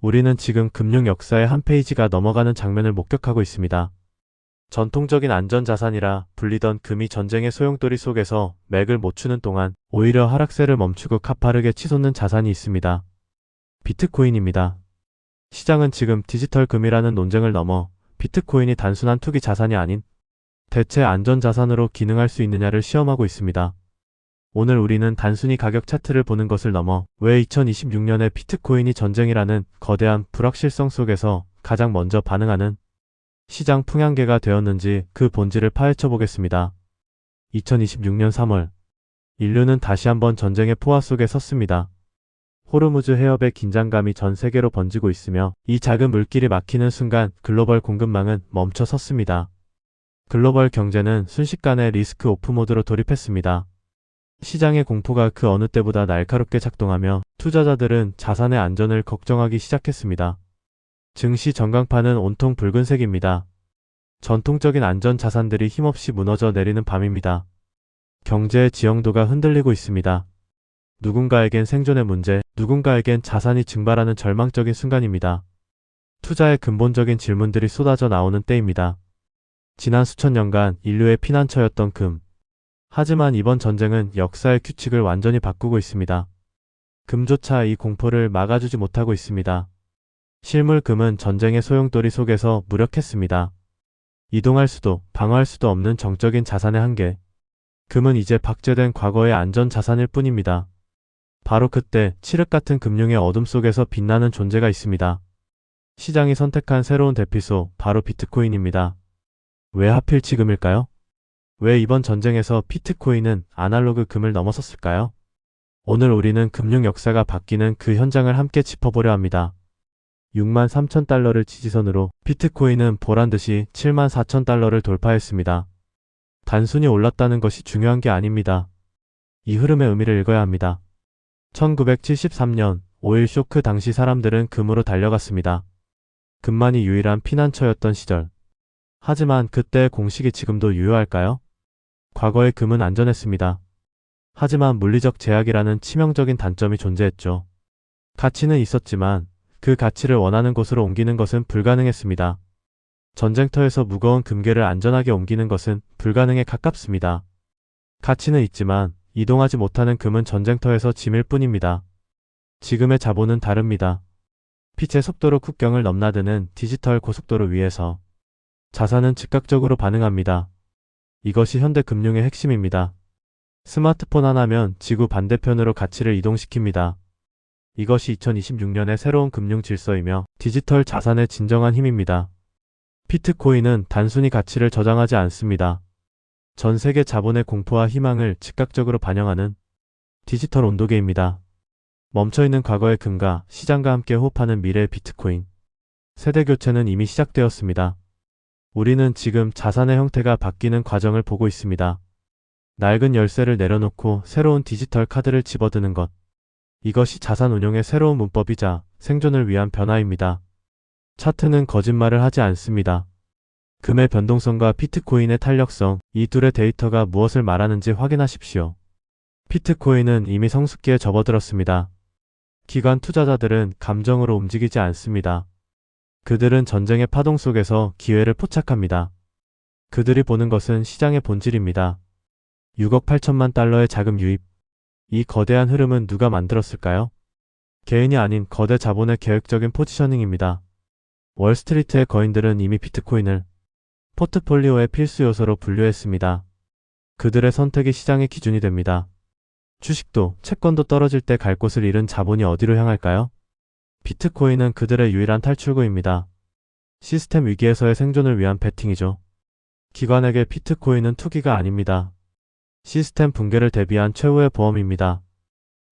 우리는 지금 금융 역사의 한 페이지가 넘어가는 장면을 목격하고 있습니다. 전통적인 안전자산이라 불리던 금이 전쟁의 소용돌이 속에서 맥을 못 추는 동안 오히려 하락세를 멈추고 가파르게 치솟는 자산이 있습니다. 비트코인입니다. 시장은 지금 디지털 금이라는 논쟁을 넘어 비트코인이 단순한 투기 자산이 아닌 대체 안전자산으로 기능할 수 있느냐를 시험하고 있습니다. 오늘 우리는 단순히 가격 차트를 보는 것을 넘어 왜 2026년에 비트코인이 전쟁이라는 거대한 불확실성 속에서 가장 먼저 반응하는 시장 풍향계가 되었는지 그 본질을 파헤쳐 보겠습니다. 2026년 3월, 인류는 다시 한번 전쟁의 포화 속에 섰습니다. 호르무즈 해협의 긴장감이 전 세계로 번지고 있으며 이 작은 물길이 막히는 순간 글로벌 공급망은 멈춰 섰습니다. 글로벌 경제는 순식간에 리스크 오프 모드로 돌입했습니다. 시장의 공포가 그 어느 때보다 날카롭게 작동하며 투자자들은 자산의 안전을 걱정하기 시작했습니다. 증시 전광판은 온통 붉은색입니다. 전통적인 안전 자산들이 힘없이 무너져 내리는 밤입니다. 경제의 지형도가 흔들리고 있습니다. 누군가에겐 생존의 문제, 누군가에겐 자산이 증발하는 절망적인 순간입니다. 투자의 근본적인 질문들이 쏟아져 나오는 때입니다. 지난 수천 년간 인류의 피난처였던 금. 하지만 이번 전쟁은 역사의 규칙을 완전히 바꾸고 있습니다. 금조차 이 공포를 막아주지 못하고 있습니다. 실물 금은 전쟁의 소용돌이 속에서 무력했습니다. 이동할 수도 방어할 수도 없는 정적인 자산의 한계. 금은 이제 박제된 과거의 안전 자산일 뿐입니다. 바로 그때 칠흑 같은 금융의 어둠 속에서 빛나는 존재가 있습니다. 시장이 선택한 새로운 대피소, 바로 비트코인입니다. 왜 하필 지금일까요? 왜 이번 전쟁에서 비트코인은 아날로그 금을 넘어섰을까요? 오늘 우리는 금융 역사가 바뀌는 그 현장을 함께 짚어보려 합니다. 63,000달러를 지지선으로 비트코인은 보란듯이 74,000달러를 돌파했습니다. 단순히 올랐다는 것이 중요한 게 아닙니다. 이 흐름의 의미를 읽어야 합니다. 1973년 오일 쇼크 당시 사람들은 금으로 달려갔습니다. 금만이 유일한 피난처였던 시절. 하지만 그때의 공식이 지금도 유효할까요? 과거의 금은 안전했습니다. 하지만 물리적 제약이라는 치명적인 단점이 존재했죠. 가치는 있었지만 그 가치를 원하는 곳으로 옮기는 것은 불가능했습니다. 전쟁터에서 무거운 금괴를 안전하게 옮기는 것은 불가능에 가깝습니다. 가치는 있지만 이동하지 못하는 금은 전쟁터에서 짐일 뿐입니다. 지금의 자본은 다릅니다. 빛의 속도로 국경을 넘나드는 디지털 고속도로 위에서 자산은 즉각적으로 반응합니다. 이것이 현대 금융의 핵심입니다. 스마트폰 하나면 지구 반대편으로 가치를 이동시킵니다. 이것이 2026년의 새로운 금융 질서이며 디지털 자산의 진정한 힘입니다. 비트코인은 단순히 가치를 저장하지 않습니다. 전 세계 자본의 공포와 희망을 즉각적으로 반영하는 디지털 온도계입니다. 멈춰있는 과거의 금과 시장과 함께 호흡하는 미래의 비트코인. 세대 교체는 이미 시작되었습니다. 우리는 지금 자산의 형태가 바뀌는 과정을 보고 있습니다. 낡은 열쇠를 내려놓고 새로운 디지털 카드를 집어드는 것. 이것이 자산 운용의 새로운 문법이자 생존을 위한 변화입니다. 차트는 거짓말을 하지 않습니다. 금의 변동성과 비트코인의 탄력성, 이 둘의 데이터가 무엇을 말하는지 확인하십시오. 비트코인은 이미 성숙기에 접어들었습니다. 기관 투자자들은 감정으로 움직이지 않습니다. 그들은 전쟁의 파동 속에서 기회를 포착합니다. 그들이 보는 것은 시장의 본질입니다. 6억 8천만 달러의 자금 유입. 이 거대한 흐름은 누가 만들었을까요? 개인이 아닌 거대 자본의 계획적인 포지셔닝입니다. 월스트리트의 거인들은 이미 비트코인을 포트폴리오의 필수 요소로 분류했습니다. 그들의 선택이 시장의 기준이 됩니다. 주식도, 채권도 떨어질 때 갈 곳을 잃은 자본이 어디로 향할까요? 비트코인은 그들의 유일한 탈출구입니다. 시스템 위기에서의 생존을 위한 베팅이죠. 기관에게 비트코인은 투기가 아닙니다. 시스템 붕괴를 대비한 최후의 보험입니다.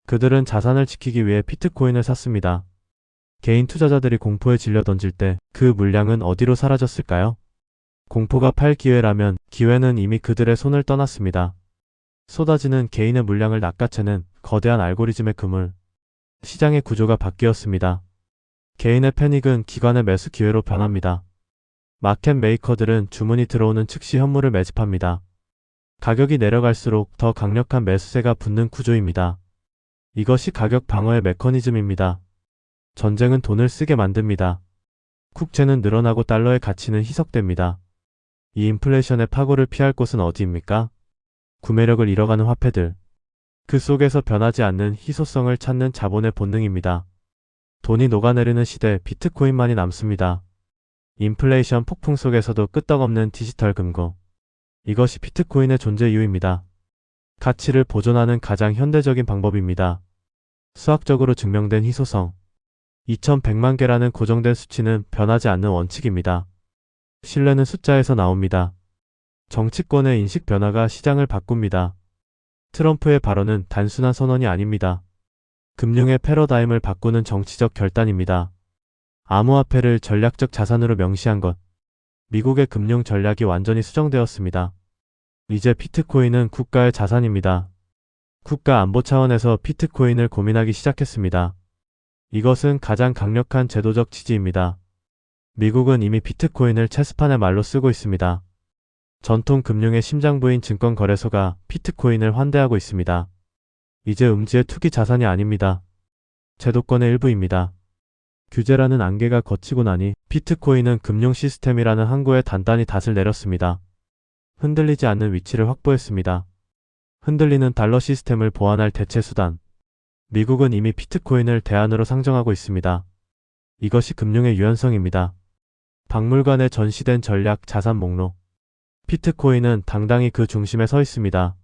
그들은 자산을 지키기 위해 비트코인을 샀습니다. 개인 투자자들이 공포에 질려 던질 때 그 물량은 어디로 사라졌을까요? 공포가 팔 기회라면 기회는 이미 그들의 손을 떠났습니다. 쏟아지는 개인의 물량을 낚아채는 거대한 알고리즘의 그물. 시장의 구조가 바뀌었습니다. 개인의 패닉은 기관의 매수 기회로 변합니다. 마켓 메이커들은 주문이 들어오는 즉시 현물을 매집합니다. 가격이 내려갈수록 더 강력한 매수세가 붙는 구조입니다. 이것이 가격 방어의 메커니즘입니다. 전쟁은 돈을 쓰게 만듭니다. 국채는 늘어나고 달러의 가치는 희석됩니다. 이 인플레이션의 파고를 피할 곳은 어디입니까? 구매력을 잃어가는 화폐들. 그 속에서 변하지 않는 희소성을 찾는 자본의 본능입니다. 돈이 녹아내리는 시대 비트코인만이 남습니다. 인플레이션 폭풍 속에서도 끄떡없는 디지털 금고. 이것이 비트코인의 존재 이유입니다. 가치를 보존하는 가장 현대적인 방법입니다. 수학적으로 증명된 희소성. 2100만 개라는 고정된 수치는 변하지 않는 원칙입니다. 신뢰는 숫자에서 나옵니다. 정치권의 인식 변화가 시장을 바꿉니다. 트럼프의 발언은 단순한 선언이 아닙니다. 금융의 패러다임을 바꾸는 정치적 결단입니다. 암호화폐를 전략적 자산으로 명시한 것. 미국의 금융 전략이 완전히 수정되었습니다. 이제 비트코인은 국가의 자산입니다. 국가 안보 차원에서 비트코인을 고민하기 시작했습니다. 이것은 가장 강력한 제도적 지지입니다. 미국은 이미 비트코인을 체스판의 말로 쓰고 있습니다. 전통 금융의 심장부인 증권거래소가 비트코인을 환대하고 있습니다. 이제 음지의 투기 자산이 아닙니다. 제도권의 일부입니다. 규제라는 안개가 걷히고 나니 비트코인은 금융 시스템이라는 항구에 단단히 닷을 내렸습니다. 흔들리지 않는 위치를 확보했습니다. 흔들리는 달러 시스템을 보완할 대체 수단. 미국은 이미 비트코인을 대안으로 상정하고 있습니다. 이것이 금융의 유연성입니다. 박물관에 전시된 전략 자산 목록. 비트코인은 당당히 그 중심에 서 있습니다.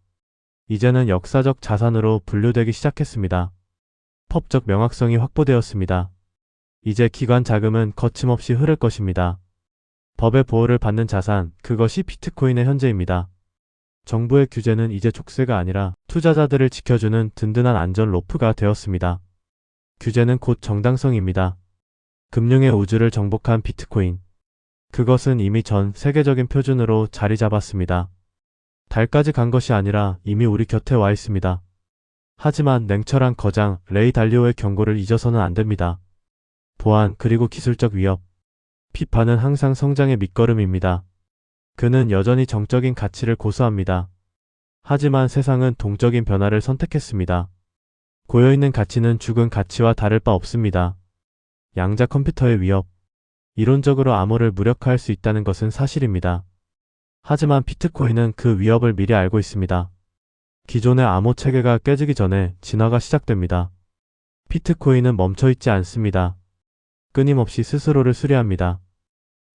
이제는 역사적 자산으로 분류되기 시작했습니다. 법적 명확성이 확보되었습니다. 이제 기관 자금은 거침없이 흐를 것입니다. 법의 보호를 받는 자산, 그것이 비트코인의 현재입니다. 정부의 규제는 이제 족쇄가 아니라 투자자들을 지켜주는 든든한 안전 로프가 되었습니다. 규제는 곧 정당성입니다. 금융의 우주를 정복한 비트코인. 그것은 이미 전 세계적인 표준으로 자리 잡았습니다. 달까지 간 것이 아니라 이미 우리 곁에 와 있습니다. 하지만 냉철한 거장 레이 달리오의 경고를 잊어서는 안 됩니다. 보안 그리고 기술적 위협. 비판은 항상 성장의 밑거름입니다. 그는 여전히 정적인 가치를 고수합니다. 하지만 세상은 동적인 변화를 선택했습니다. 고여있는 가치는 죽은 가치와 다를 바 없습니다. 양자 컴퓨터의 위협. 이론적으로 암호를 무력화할 수 있다는 것은 사실입니다. 하지만 비트코인은 그 위협을 미리 알고 있습니다. 기존의 암호 체계가 깨지기 전에 진화가 시작됩니다. 비트코인은 멈춰있지 않습니다. 끊임없이 스스로를 수리합니다.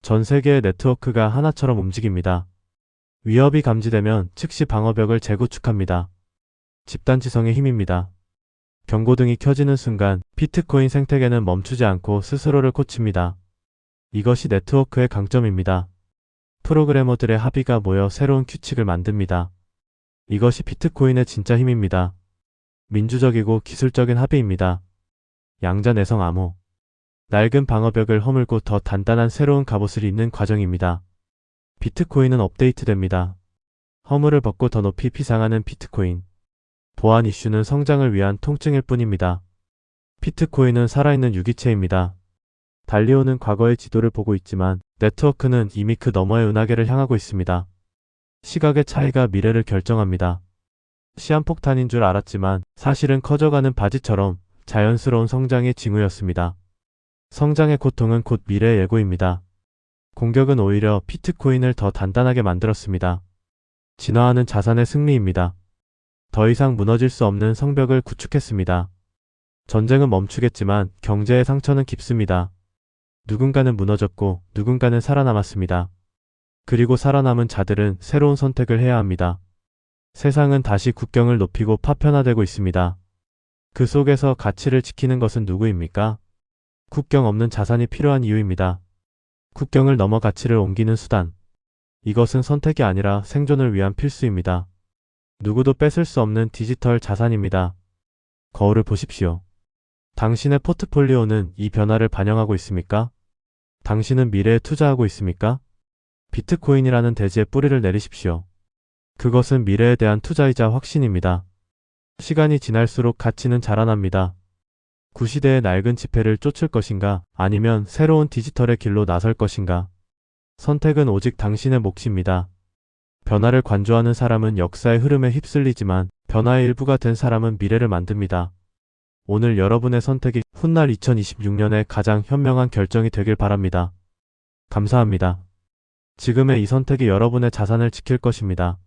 전 세계의 네트워크가 하나처럼 움직입니다. 위협이 감지되면 즉시 방어벽을 재구축합니다. 집단지성의 힘입니다. 경고등이 켜지는 순간 비트코인 생태계는 멈추지 않고 스스로를 고칩니다. 이것이 네트워크의 강점입니다. 프로그래머들의 합의가 모여 새로운 규칙을 만듭니다. 이것이 비트코인의 진짜 힘입니다. 민주적이고 기술적인 합의입니다. 양자 내성 암호. 낡은 방어벽을 허물고 더 단단한 새로운 갑옷을 입는 과정입니다. 비트코인은 업데이트됩니다. 허물을 벗고 더 높이 피상하는 비트코인. 보안 이슈는 성장을 위한 통증일 뿐입니다. 비트코인은 살아있는 유기체입니다. 달리오는 과거의 지도를 보고 있지만 네트워크는 이미 그 너머의 은하계를 향하고 있습니다. 시각의 차이가 미래를 결정합니다. 시한폭탄인 줄 알았지만 사실은 커져가는 바지처럼 자연스러운 성장의 징후였습니다. 성장의 고통은 곧 미래의 예고입니다. 공격은 오히려 비트코인을 더 단단하게 만들었습니다. 진화하는 자산의 승리입니다. 더 이상 무너질 수 없는 성벽을 구축했습니다. 전쟁은 멈추겠지만 경제의 상처는 깊습니다. 누군가는 무너졌고 누군가는 살아남았습니다. 그리고 살아남은 자들은 새로운 선택을 해야 합니다. 세상은 다시 국경을 높이고 파편화되고 있습니다. 그 속에서 가치를 지키는 것은 누구입니까? 국경 없는 자산이 필요한 이유입니다. 국경을 넘어 가치를 옮기는 수단. 이것은 선택이 아니라 생존을 위한 필수입니다. 누구도 뺏을 수 없는 디지털 자산입니다. 거울을 보십시오. 당신의 포트폴리오는 이 변화를 반영하고 있습니까? 당신은 미래에 투자하고 있습니까? 비트코인이라는 대지에 뿌리를 내리십시오. 그것은 미래에 대한 투자이자 확신입니다. 시간이 지날수록 가치는 자라납니다. 구시대의 낡은 지폐를 쫓을 것인가 아니면 새로운 디지털의 길로 나설 것인가. 선택은 오직 당신의 몫입니다. 변화를 관조하는 사람은 역사의 흐름에 휩쓸리지만 변화의 일부가 된 사람은 미래를 만듭니다. 오늘 여러분의 선택이 훗날 2026년에 가장 현명한 결정이 되길 바랍니다. 감사합니다. 지금의 이 선택이 여러분의 자산을 지킬 것입니다.